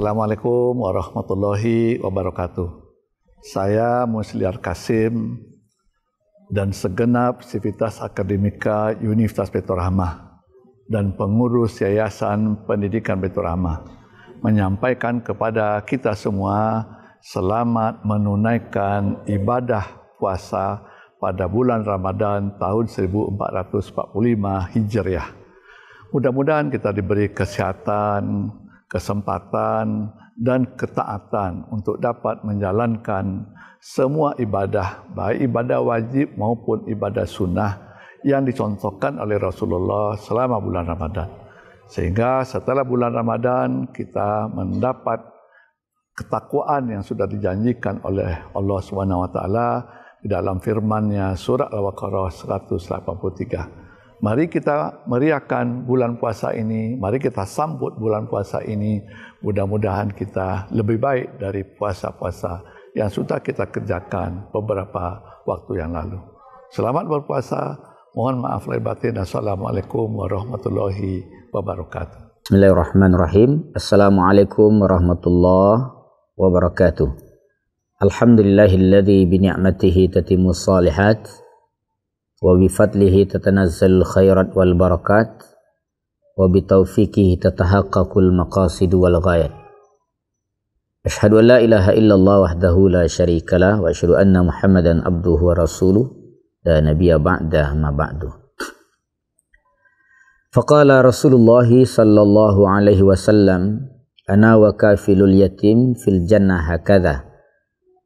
Assalamualaikum warahmatullahi wabarakatuh. Saya Musliar Kasim dan segenap sivitas akademika Universitas Baitur Rahmah dan pengurus Yayasan Pendidikan Baitur Rahmah menyampaikan kepada kita semua selamat menunaikan ibadah puasa pada bulan Ramadan tahun 1445 Hijriah. Mudah-mudahan kita diberi kesehatan, kesempatan dan ketaatan untuk dapat menjalankan semua ibadah, baik ibadah wajib maupun ibadah sunnah yang dicontohkan oleh Rasulullah selama bulan Ramadan. Sehingga setelah bulan Ramadan kita mendapat ketakwaan yang sudah dijanjikan oleh Allah SWT di dalam firman-Nya surah Al-Baqarah 183. Mari kita meriahkan bulan puasa ini, mari kita sambut bulan puasa ini. Mudah-mudahan kita lebih baik dari puasa-puasa yang sudah kita kerjakan beberapa waktu yang lalu. Selamat berpuasa, mohon maaf lahir batin. Assalamualaikum warahmatullahi wabarakatuh. Bismillahirrahmanirrahim. Assalamualaikum warahmatullahi wabarakatuh. Alhamdulillahilladzi bi ni'matihi tatimmus shalihat wa bi fadlihi tatanazzalul khairat wal barakat wa bi taufiqihi tatahaqqaqul maqasid wal ghayat. Asyhadu an la ilaha illallah wahdahu la syarikalah wa asyhadu anna Muhammadan abduhu wa rasuluh la nabiyya ba'da ma ba'du. Faqala Rasulullah sallallahu alaihi wasallam ana wa kafilul yatim fil jannah hakadha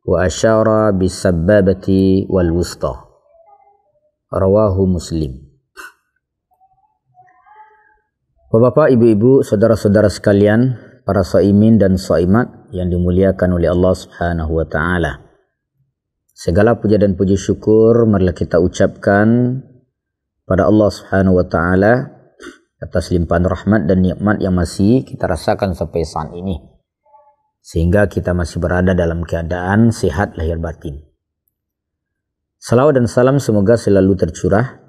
wa asyara bis sababati wal wusta. Rawahu Muslim. Bapak, ibu-ibu, saudara-saudara sekalian, para shaimin dan shaimat yang dimuliakan oleh Allah Subhanahu wa taala. Segala puja dan puji syukur marilah kita ucapkan pada Allah Subhanahu wa taala atas limpahan rahmat dan nikmat yang masih kita rasakan sampai saat ini, sehingga kita masih berada dalam keadaan sehat lahir batin. Salawat dan salam semoga selalu tercurah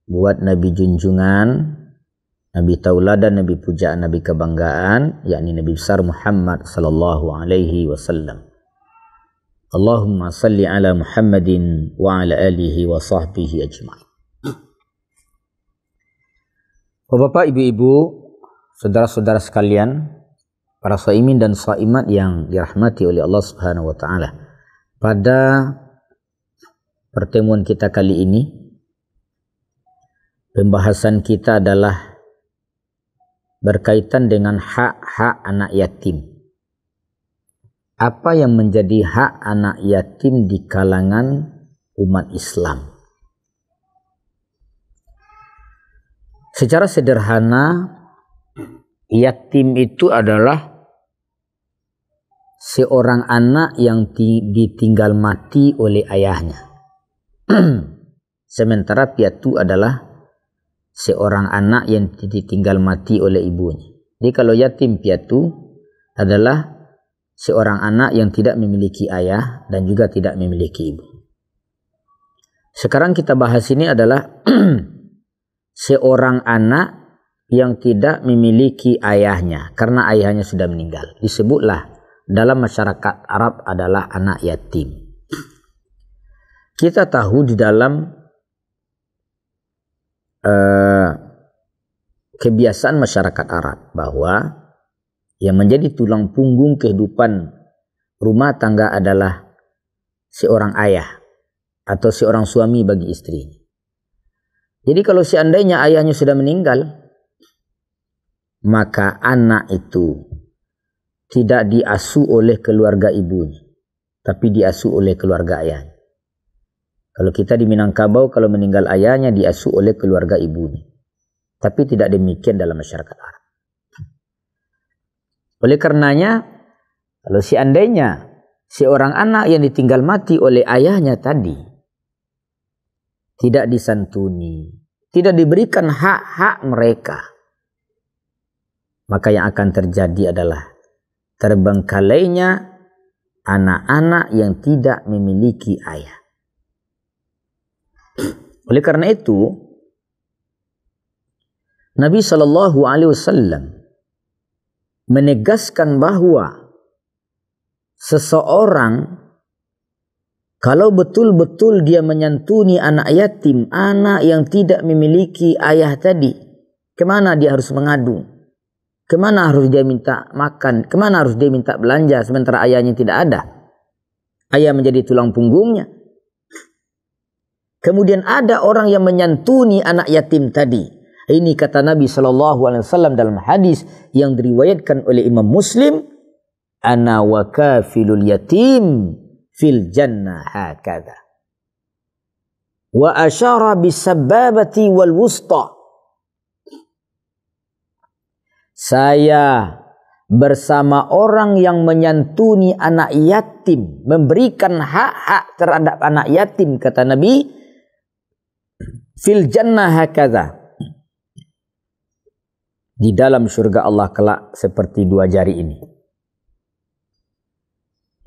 buat Nabi junjungan, Nabi tauladan, Nabi pujaan, Nabi kebanggaan, yakni Nabi besar Muhammad sallallahu alaihi wasallam. Allahumma salli ala Muhammadin wa ala alihi wa sahbihi ajma'in. Bapak, ibu-ibu, saudara-saudara sekalian, para shaimin dan shaimat yang dirahmati oleh Allah Subhanahu wa taala. Pada pertemuan kita kali ini, pembahasan kita adalah berkaitan dengan hak-hak anak yatim. Apa yang menjadi hak anak yatim di kalangan umat Islam? Secara sederhana, yatim itu adalah seorang anak yang ditinggal mati oleh ayahnya. Sementara piatu adalah seorang anak yang ditinggal mati oleh ibunya. Jadi kalau yatim piatu adalah seorang anak yang tidak memiliki ayah dan juga tidak memiliki ibu. Sekarang kita bahas ini adalah seorang anak yang tidak memiliki ayahnya karena ayahnya sudah meninggal. Disebutlah dalam masyarakat Arab adalah anak yatim. Kita tahu di dalam kebiasaan masyarakat Arab bahwa yang menjadi tulang punggung kehidupan rumah tangga adalah seorang ayah atau seorang suami bagi istrinya. Jadi kalau seandainya ayahnya sudah meninggal, maka anak itu tidak diasuh oleh keluarga ibunya, tapi diasuh oleh keluarga ayahnya. Kalau kita di Minangkabau, kalau meninggal ayahnya diasuh oleh keluarga ibunya. Tapi tidak demikian dalam masyarakat Arab. Oleh karenanya, kalau seandainya seorang anak yang ditinggal mati oleh ayahnya tadi tidak disantuni, tidak diberikan hak-hak mereka, maka yang akan terjadi adalah terbengkalainya anak-anak yang tidak memiliki ayah. Oleh karena itu, Nabi SAW menegaskan bahwa seseorang kalau betul-betul dia menyantuni anak yatim, anak yang tidak memiliki ayah tadi, kemana dia harus mengadu? Kemana harus dia minta makan? Kemana harus dia minta belanja sementara ayahnya tidak ada? Ayah menjadi tulang punggungnya. Kemudian ada orang yang menyantuni anak yatim tadi. Ini kata Nabi SAW dalam hadis yang diriwayatkan oleh Imam Muslim, ana wa kafilul yatim fil jannah hakadha. Wa asyara bisababati wal wusta. Saya bersama orang yang menyantuni anak yatim, memberikan hak-hak terhadap anak yatim, kata Nabi, fil jannah hakadha. Di dalam surga Allah kelak seperti dua jari ini.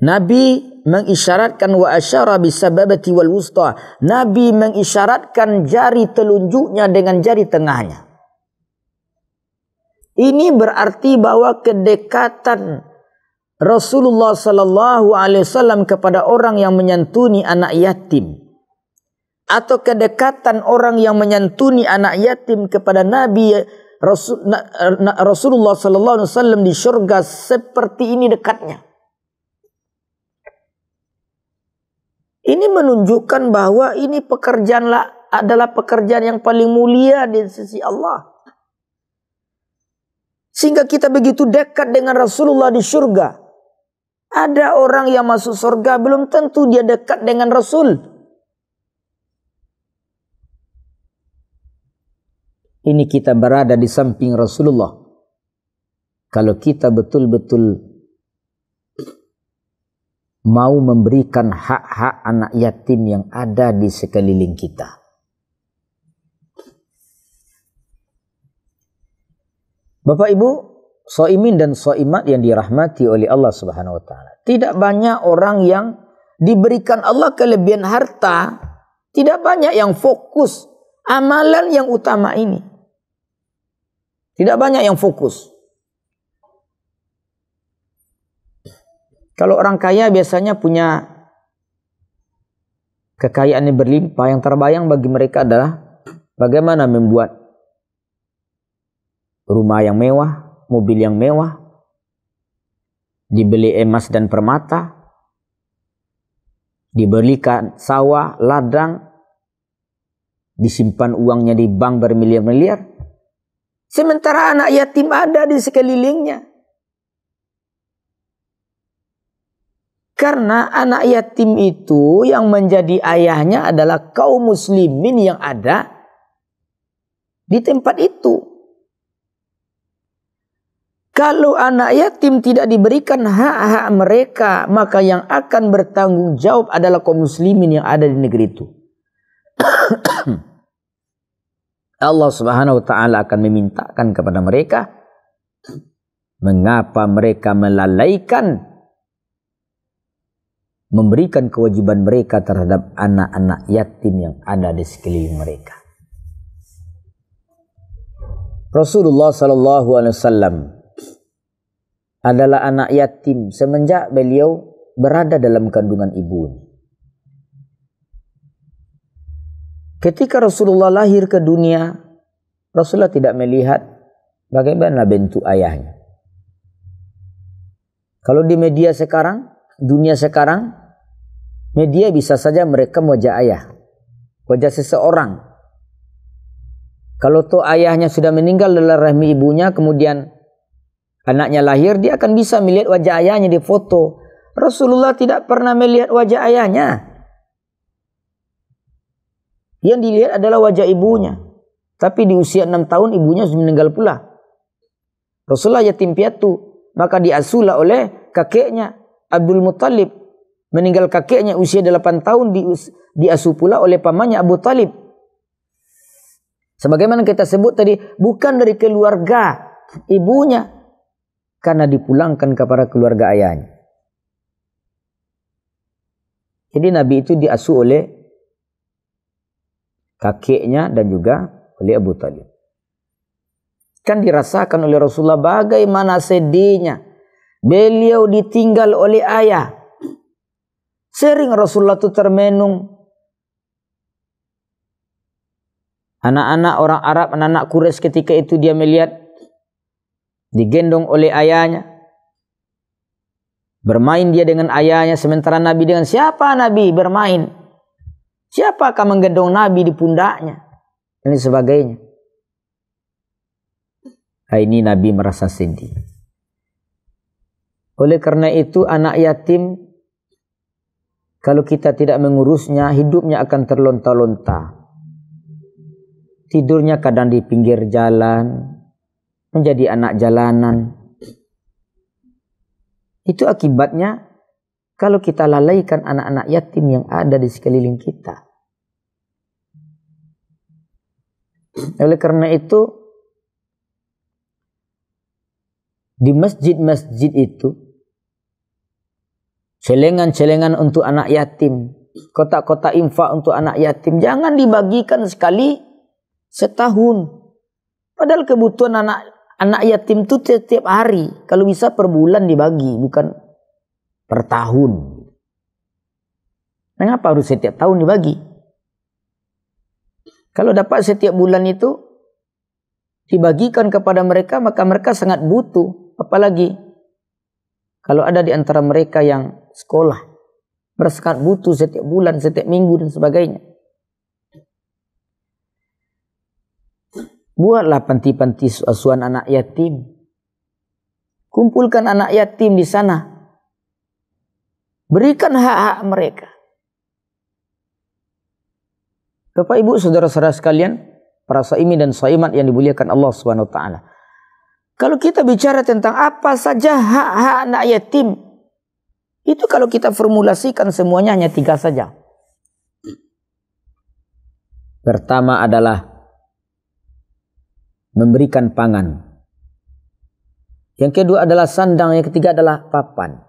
Nabi mengisyaratkan wa asyara bisababati wal wusta. Nabi mengisyaratkan jari telunjuknya dengan jari tengahnya. Ini berarti bahwa kedekatan Rasulullah sallallahu alaihi wasallam kepada orang yang menyantuni anak yatim, atau kedekatan orang yang menyantuni anak yatim kepada Nabi Rasulullah sallallahu alaihi wasallam di surga seperti ini dekatnya. Ini menunjukkan bahwa ini adalah pekerjaan yang paling mulia di sisi Allah. Sehingga kita begitu dekat dengan Rasulullah di surga. Ada orang yang masuk surga belum tentu dia dekat dengan Rasul. Ini kita berada di samping Rasulullah. Kalau kita betul-betul mau memberikan hak-hak anak yatim yang ada di sekeliling kita. Bapak Ibu, shaimin dan shaimat yang dirahmati oleh Allah Subhanahu wa taala. Tidak banyak orang yang diberikan Allah kelebihan harta, tidak banyak yang fokus amalan yang utama ini. Tidak banyak yang fokus. Kalau orang kaya biasanya punya kekayaan yang berlimpah, yang terbayang bagi mereka adalah bagaimana membuat rumah yang mewah, mobil yang mewah, dibeli emas dan permata, dibelikan sawah, ladang, disimpan uangnya di bank bermiliar-miliar. Sementara anak yatim ada di sekelilingnya. Karena anak yatim itu yang menjadi ayahnya adalah kaum muslimin yang ada di tempat itu. Kalau anak yatim tidak diberikan hak-hak mereka, maka yang akan bertanggung jawab adalah kaum muslimin yang ada di negeri itu. Allah Subhanahu wa taala akan memintakan kepada mereka, mengapa mereka melalaikan memberikan kewajiban mereka terhadap anak-anak yatim yang ada di sekeliling mereka. Rasulullah sallallahu alaihi wasallam adalah anak yatim semenjak beliau berada dalam kandungan ibunya. Ketika Rasulullah lahir ke dunia, Rasulullah tidak melihat bagaimana bentuk ayahnya. Kalau di media sekarang, dunia sekarang, media bisa saja merekam wajah ayah, wajah seseorang. Kalau tuh ayahnya sudah meninggal dalam rahim ibunya, kemudian anaknya lahir, dia akan bisa melihat wajah ayahnya di foto. Rasulullah tidak pernah melihat wajah ayahnya. Yang dilihat adalah wajah ibunya. Tapi di usia 6 tahun ibunya sudah meninggal pula. Rasulullah yatim piatu, maka diasuhlah oleh kakeknya Abdul Muttalib. Meninggal kakeknya usia 8 tahun, diasuh pula oleh pamannya Abu Talib. Sebagaimana kita sebut tadi, bukan dari keluarga ibunya, karena dipulangkan kepada keluarga ayahnya. Jadi Nabi itu diasuh oleh kakeknya dan juga oleh Abu Talib. Kan dirasakan oleh Rasulullah bagaimana sedihnya beliau ditinggal oleh ayah. Sering Rasulullah itu termenung. Anak-anak orang Arab, anak-anak Quraisy ketika itu dia melihat digendong oleh ayahnya. Bermain dia dengan ayahnya, sementara Nabi dengan siapa Nabi bermain? Siapa akan menggendong Nabi di pundaknya? Dan sebagainya. Ini Nabi merasa sedih. Oleh karena itu anak yatim, kalau kita tidak mengurusnya, hidupnya akan terlonta-lonta. Tidurnya kadang di pinggir jalan, menjadi anak jalanan. Itu akibatnya kalau kita lalaikan anak-anak yatim yang ada di sekeliling kita. Oleh karena itu, di masjid-masjid itu, celengan-celengan untuk anak yatim, kotak-kotak infak untuk anak yatim, jangan dibagikan sekali setahun. Padahal kebutuhan anak yatim itu setiap hari. Kalau bisa per bulan dibagi, bukan per tahun. Mengapa harus setiap tahun dibagi? Kalau dapat setiap bulan itu dibagikan kepada mereka, maka mereka sangat butuh. Apalagi kalau ada di antara mereka yang sekolah, mereka sangat butuh setiap bulan, setiap minggu dan sebagainya. Buatlah panti-panti asuhan anak yatim. Kumpulkan anak yatim di sana. Berikan hak-hak mereka. Bapak Ibu saudara-saudara sekalian, para shaimin dan shaimat yang dimuliakan Allah Subhanahu wa taala. Kalau kita bicara tentang apa saja hak-hak anak yatim, itu kalau kita formulasikan semuanya hanya 3 saja. Pertama adalah memberikan pangan. Yang kedua adalah sandang, yang ketiga adalah papan.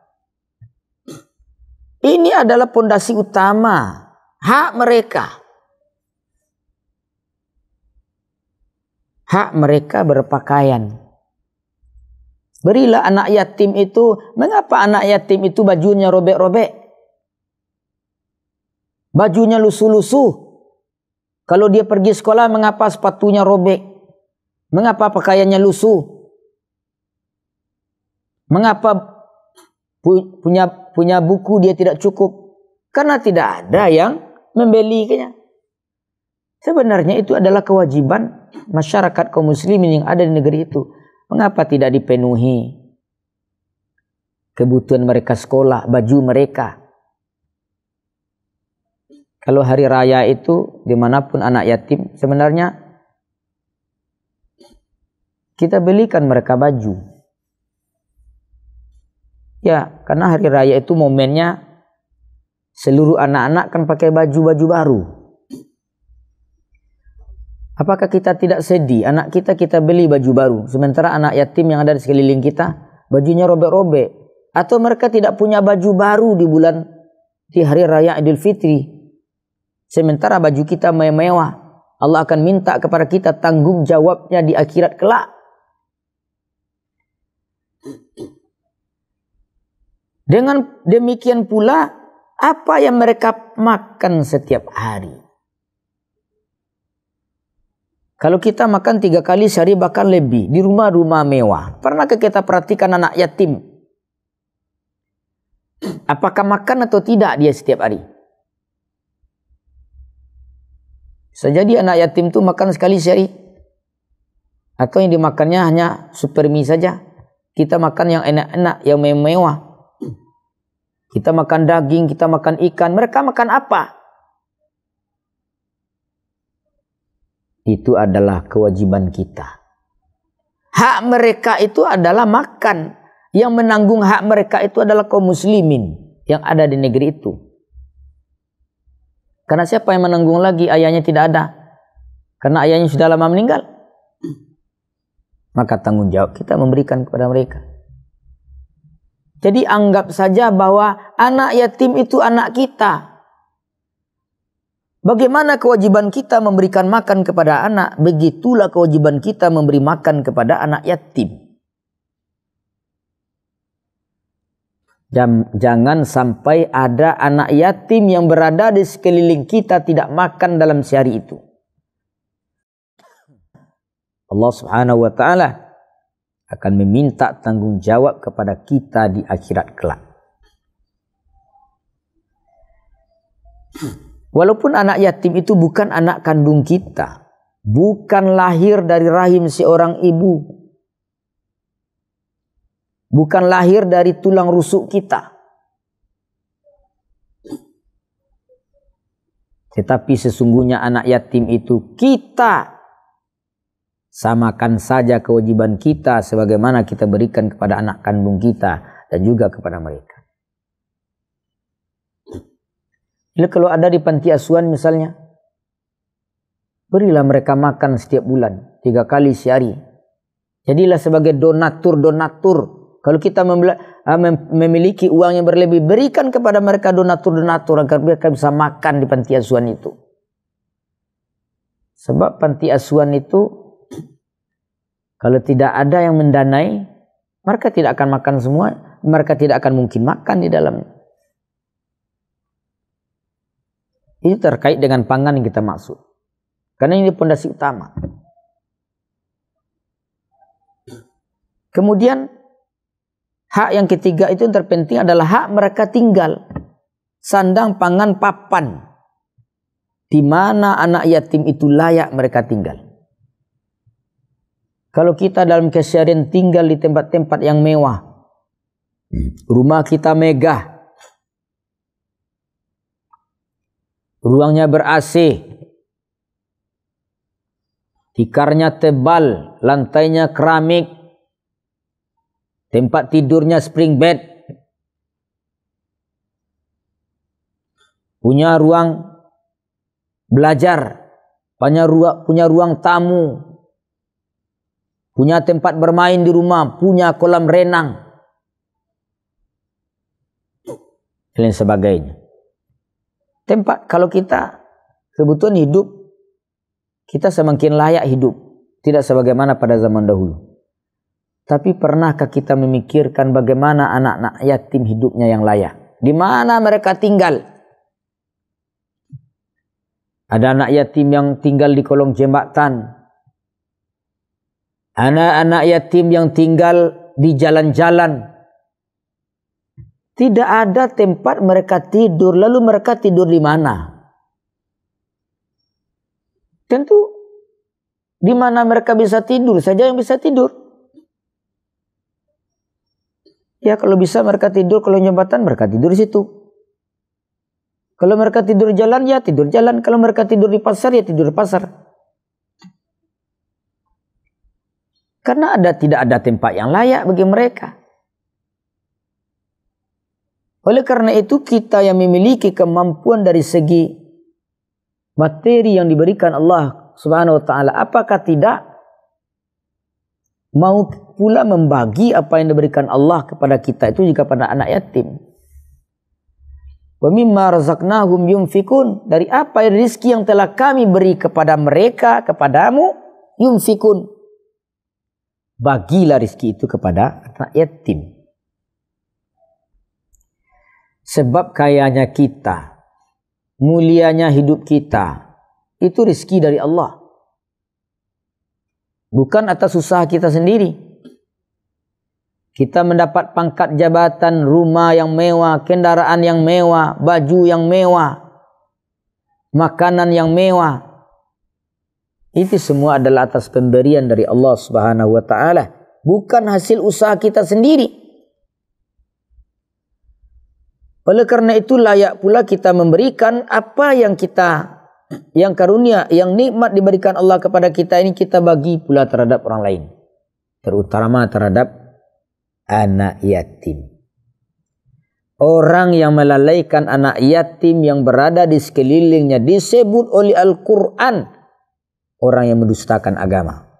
Ini adalah pondasi utama hak mereka. Hak mereka berpakaian. Berilah anak yatim itu, mengapa anak yatim itu bajunya robek-robek? Bajunya lusuh-lusuh. Kalau dia pergi sekolah, mengapa sepatunya robek? Mengapa pakaiannya lusuh? Mengapa punya buku dia tidak cukup? Karena tidak ada yang membelinya. Sebenarnya itu adalah kewajiban masyarakat kaum muslimin yang ada di negeri itu. Mengapa tidak dipenuhi kebutuhan mereka sekolah, baju mereka? Kalau hari raya itu dimanapun anak yatim, sebenarnya kita belikan mereka baju. Ya, karena hari raya itu momennya seluruh anak-anak kan pakai baju-baju baru. Apakah kita tidak sedih? Anak kita beli baju baru. Sementara anak yatim yang ada di sekeliling kita, bajunya robek-robek. Atau mereka tidak punya baju baru di hari raya Idul Fitri. Sementara baju kita mewah. Allah akan minta kepada kita tanggung jawabnya di akhirat kelak. Dengan demikian pula, apa yang mereka makan setiap hari. Kalau kita makan 3 kali sehari bahkan lebih, di rumah-rumah mewah. Pernahkah kita perhatikan anak yatim? Apakah makan atau tidak dia setiap hari? Bisa jadi anak yatim itu makan sekali sehari. Atau yang dimakannya hanya super mie saja. Kita makan yang enak-enak, yang mewah. Kita makan daging, kita makan ikan. Mereka makan apa? Itu adalah kewajiban kita. Hak mereka itu adalah makan. Yang menanggung hak mereka itu adalah kaum muslimin yang ada di negeri itu. Karena siapa yang menanggung lagi? Ayahnya tidak ada. Karena ayahnya sudah lama meninggal. Maka tanggung jawab kita memberikan kepada mereka. Jadi anggap saja bahwa anak yatim itu anak kita. Bagaimana kewajiban kita memberikan makan kepada anak, begitulah kewajiban kita memberi makan kepada anak yatim. Jangan sampai ada anak yatim yang berada di sekeliling kita tidak makan dalam sehari itu. Allah Subhanahu wa taala akan meminta tanggung jawab kepada kita di akhirat kelak. Walaupun anak yatim itu bukan anak kandung kita, bukan lahir dari rahim seorang ibu, bukan lahir dari tulang rusuk kita, tetapi sesungguhnya anak yatim itu kita samakan saja kewajiban kita sebagaimana kita berikan kepada anak kandung kita dan juga kepada mereka. Jadi kalau ada di panti asuhan misalnya, berilah mereka makan setiap bulan 3 kali sehari. Jadilah sebagai donatur. Kalau kita memiliki uang yang berlebih, berikan kepada mereka donatur agar mereka bisa makan di panti asuhan itu. Sebab panti asuhan itu kalau tidak ada yang mendanai, mereka tidak akan makan semua, mereka tidak akan mungkin makan di dalamnya. Itu terkait dengan pangan yang kita maksud. Karena ini pondasi utama. Kemudian hak yang ketiga itu yang terpenting adalah hak mereka tinggal. Sandang, pangan, papan. Di mana anak yatim itu layak mereka tinggal. Kalau kita dalam keseharian tinggal di tempat-tempat yang mewah, rumah kita megah, ruangnya ber-AC, tikarnya tebal, lantainya keramik, tempat tidurnya spring bed, punya ruang belajar, punya ruang tamu, punya tempat bermain di rumah, punya kolam renang, dan sebagainya. Tempat kalau kita kebutuhan hidup, kita semakin layak hidup, tidak sebagaimana pada zaman dahulu. Tapi pernahkah kita memikirkan bagaimana anak-anak yatim hidupnya yang layak? Di mana mereka tinggal? Ada anak yatim yang tinggal di kolong jembatan. Anak-anak yatim yang tinggal di jalan-jalan. Tidak ada tempat mereka tidur. Lalu mereka tidur di mana? Tentu di mana mereka bisa tidur saja yang bisa tidur. Ya kalau bisa mereka tidur kalau jembatan mereka tidur di situ. Kalau mereka tidur jalan ya tidur jalan. Kalau mereka tidur di pasar ya tidur di pasar. Karena tidak ada tempat yang layak bagi mereka. Oleh karena itu kita yang memiliki kemampuan dari segi materi yang diberikan Allah Subhanahu wa taala, apakah tidak mau pula membagi apa yang diberikan Allah kepada kita itu juga pada anak yatim? Wa mimma razaqnahum yunfikun, dari apa rezeki yang telah kami beri kepada mereka, kepadamu, yunfikun. Bagilah rezeki itu kepada anak yatim. Sebab kayanya kita, mulianya hidup kita, itu rezeki dari Allah. Bukan atas usaha kita sendiri. Kita mendapat pangkat jabatan, rumah yang mewah, kendaraan yang mewah, baju yang mewah, makanan yang mewah. Itu semua adalah atas pemberian dari Allah Subhanahu wa taala, bukan hasil usaha kita sendiri. Oleh karena itu layak pula kita memberikan apa yang karunia, yang nikmat diberikan Allah kepada kita ini kita bagi pula terhadap orang lain. Terutama terhadap anak yatim. Orang yang melalaikan anak yatim yang berada di sekelilingnya disebut oleh Al-Quran orang yang mendustakan agama.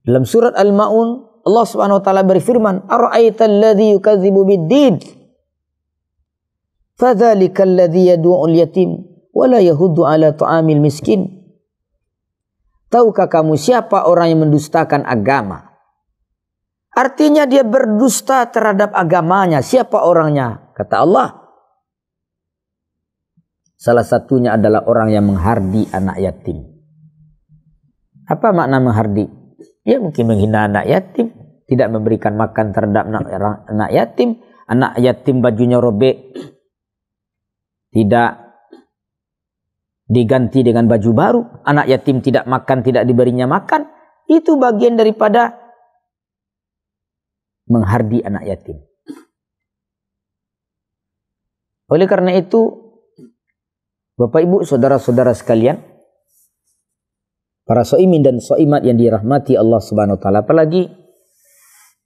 Dalam surat Al-Ma'un Allah Subhanahu wa taala berfirman, "Ara'aital ladzi yukadzibu bid-din? Fadzalika alladzi yad'u'ul yatim wala yahuddu ala ta'amil miskin. Tahukah kamu siapa orang yang mendustakan agama? Artinya dia berdusta terhadap agamanya. Siapa orangnya? Kata Allah. Salah satunya adalah orang yang menghardi anak yatim. Apa makna menghardi? Ya mungkin menghina anak yatim, tidak memberikan makan terhadap anak yatim bajunya robek, tidak diganti dengan baju baru, anak yatim tidak makan, tidak diberinya makan, itu bagian daripada menghardi anak yatim. Oleh karena itu, Bapak Ibu, saudara-saudara sekalian, para shaimin dan shaimat yang dirahmati Allah Subhanahu wa taala, apalagi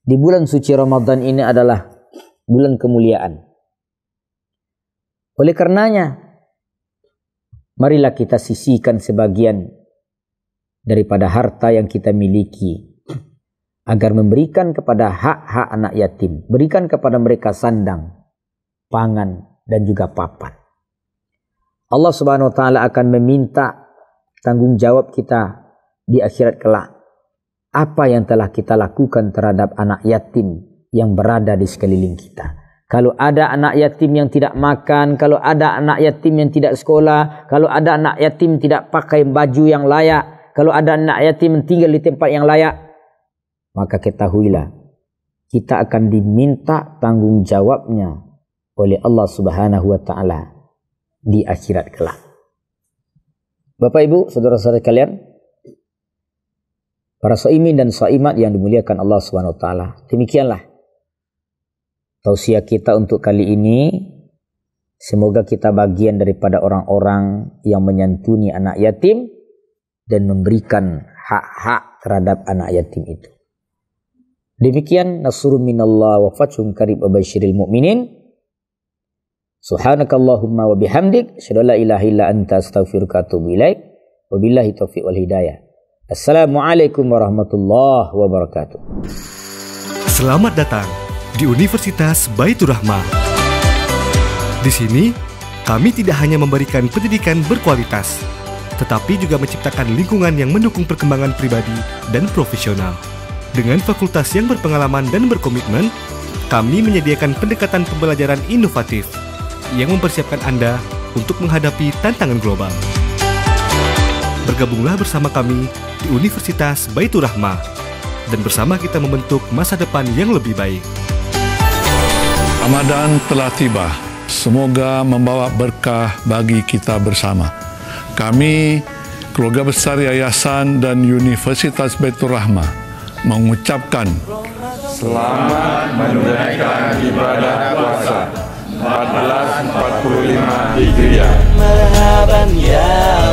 di bulan suci Ramadan ini adalah bulan kemuliaan. Oleh karenanya, marilah kita sisihkan sebagian daripada harta yang kita miliki agar memberikan kepada hak-hak anak yatim, berikan kepada mereka sandang, pangan dan juga papan. Allah Subhanahu wa taala akan meminta tanggung jawab kita di akhirat kelak. Apa yang telah kita lakukan terhadap anak yatim yang berada di sekeliling kita. Kalau ada anak yatim yang tidak makan, kalau ada anak yatim yang tidak sekolah, kalau ada anak yatim tidak pakai baju yang layak, kalau ada anak yatim yang tinggal di tempat yang layak, maka ketahuilah kita akan diminta tanggung jawabnya oleh Allah Subhanahu wa taala di akhirat kelak. Bapak Ibu, saudara-saudara kalian, para shaimin dan shaimat yang dimuliakan Allah Subhanahu wa taala, demikianlah tausiah kita untuk kali ini. Semoga kita bagian daripada orang-orang yang menyantuni anak yatim dan memberikan hak-hak terhadap anak yatim itu. Demikian, nasrun minallah wa fathun qarib wa basyiril mu'minin. Subhanakallahumma wa bihamdik, asyhadu an la ilaha illa anta, astaghfiruka wa atubu ilaik. Wabillahi taufiq wal hidayah. Assalamualaikum warahmatullahi wabarakatuh. Selamat datang di Universitas Baitur Rahmah. Di sini, kami tidak hanya memberikan pendidikan berkualitas, tetapi juga menciptakan lingkungan yang mendukung perkembangan pribadi dan profesional. Dengan fakultas yang berpengalaman dan berkomitmen, kami menyediakan pendekatan pembelajaran inovatif yang mempersiapkan Anda untuk menghadapi tantangan global. Bergabunglah bersama kami di Universitas Baitur Rahmah dan bersama kita membentuk masa depan yang lebih baik. Ramadan telah tiba. Semoga membawa berkah bagi kita bersama. Kami, keluarga besar Yayasan dan Universitas Baitur Rahmah, mengucapkan selamat menunaikan ibadah puasa 1445 Hijriah. Marhaban ya